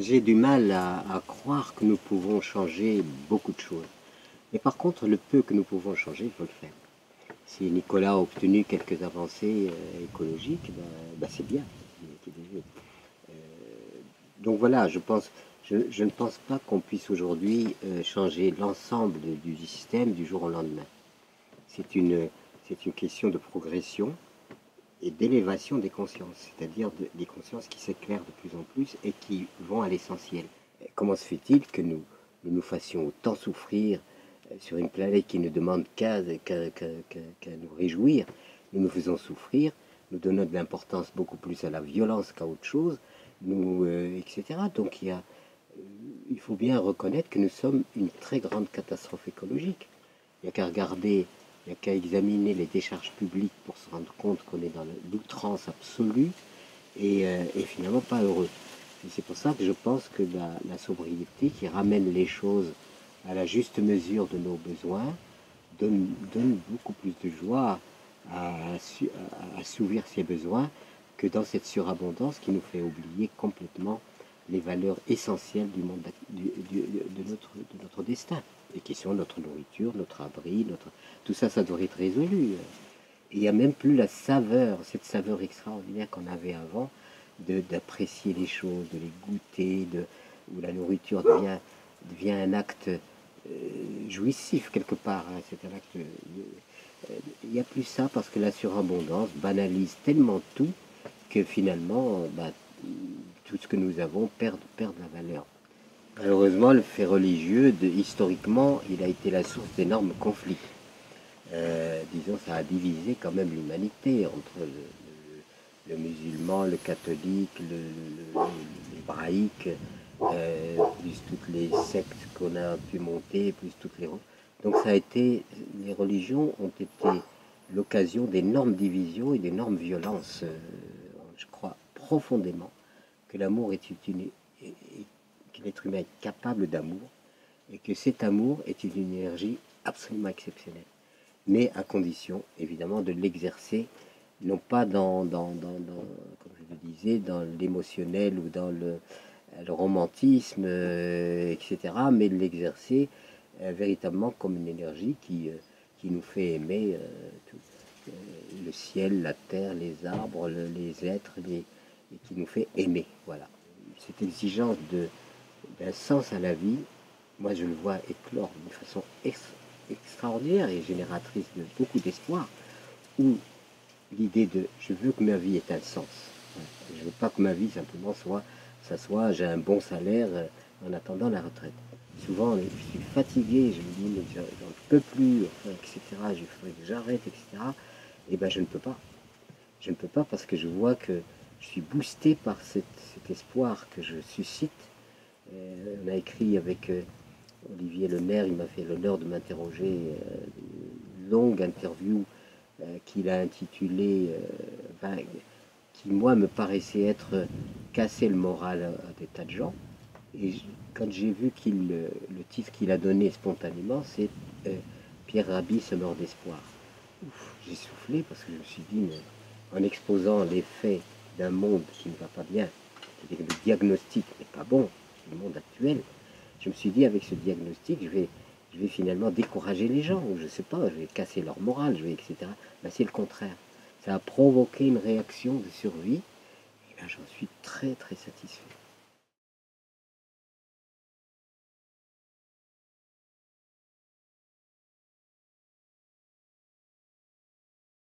J'ai du mal à croire que nous pouvons changer beaucoup de choses. Mais par contre, le peu que nous pouvons changer, il faut le faire. Si Nicolas a obtenu quelques avancées écologiques, c'est bien. Euh, donc voilà, je ne pense pas qu'on puisse aujourd'hui changer l'ensemble du système du jour au lendemain. C'est une question de progression et d'élévation des consciences, c'est-à-dire des consciences qui s'éclairent de plus en plus et qui vont à l'essentiel. Comment se fait-il que nous fassions autant souffrir sur une planète qui ne demande qu'à nous réjouir? Nous nous faisons souffrir, nous donnons de l'importance beaucoup plus à la violence qu'à autre chose, etc. Donc il faut bien reconnaître que nous sommes une très grande catastrophe écologique. Il n'y a qu'à regarder, il n'y a qu'à examiner les décharges publiques pour se rendre compte qu'on est dans l'outrance absolue et finalement pas heureux. Et c'est pour ça que je pense que la sobriété qui ramène les choses à la juste mesure de nos besoins donne beaucoup plus de joie à assouvir ses besoins que dans cette surabondance qui nous fait oublier complètement les valeurs essentielles du monde de notre destin, et qui sont notre nourriture, notre abri, tout ça, ça doit être résolu. Et il n'y a même plus la saveur, cette saveur extraordinaire qu'on avait avant, d'apprécier les choses, de les goûter, où la nourriture devient un acte jouissif quelque part. Hein. C'est un acte. Il n'y a plus ça parce que la surabondance banalise tellement tout que finalement, tout ce que nous avons perd la valeur. Malheureusement, le fait religieux, historiquement, il a été la source d'énormes conflits. Disons, ça a divisé quand même l'humanité entre le musulman, le catholique, l'hébraïque, plus toutes les sectes qu'on a pu monter, plus toutes les... Donc ça a été, les religions ont été l'occasion d'énormes divisions et d'énormes violences. Je crois profondément que l'amour que l'être humain est capable d'amour et que cet amour est une énergie absolument exceptionnelle. Mais à condition, évidemment, de l'exercer, non pas comme je le disais, dans l'émotionnel ou dans le romantisme, etc., mais de l'exercer véritablement comme une énergie qui nous fait aimer le ciel, la terre, les arbres, les êtres, et qui nous fait aimer. Voilà. Cette exigence d'un sens à la vie, moi je le vois éclore d'une façon extraordinaire et génératrice de beaucoup d'espoir, où l'idée de je veux que ma vie ait un sens. Je ne veux pas que ma vie simplement soit j'ai un bon salaire en attendant la retraite. Souvent je suis fatigué, je me dis mais j'en peux plus, enfin, etc. Il faudrait que j'arrête, etc. Et ben je ne peux pas. Je ne peux pas parce que je vois que je suis boosté par cet espoir que je suscite. On a écrit avec Olivier Lemaire, il m'a fait l'honneur de m'interroger, une longue interview qu'il a intitulée, qui moi me paraissait être casser le moral à des tas de gens. Et quand j'ai vu le titre qu'il a donné spontanément, c'est Pierre Rabhi se meurt d'espoir. J'ai soufflé parce que je me suis dit, mais en exposant les faits d'un monde qui ne va pas bien, c'est-à-dire que le diagnostic n'est pas bon, le monde actuel, je me suis dit, avec ce diagnostic, je vais finalement décourager les gens, ou je ne sais pas, je vais casser leur morale, etc. Ben, c'est le contraire. Ça a provoqué une réaction de survie, et là j'en suis très très satisfait.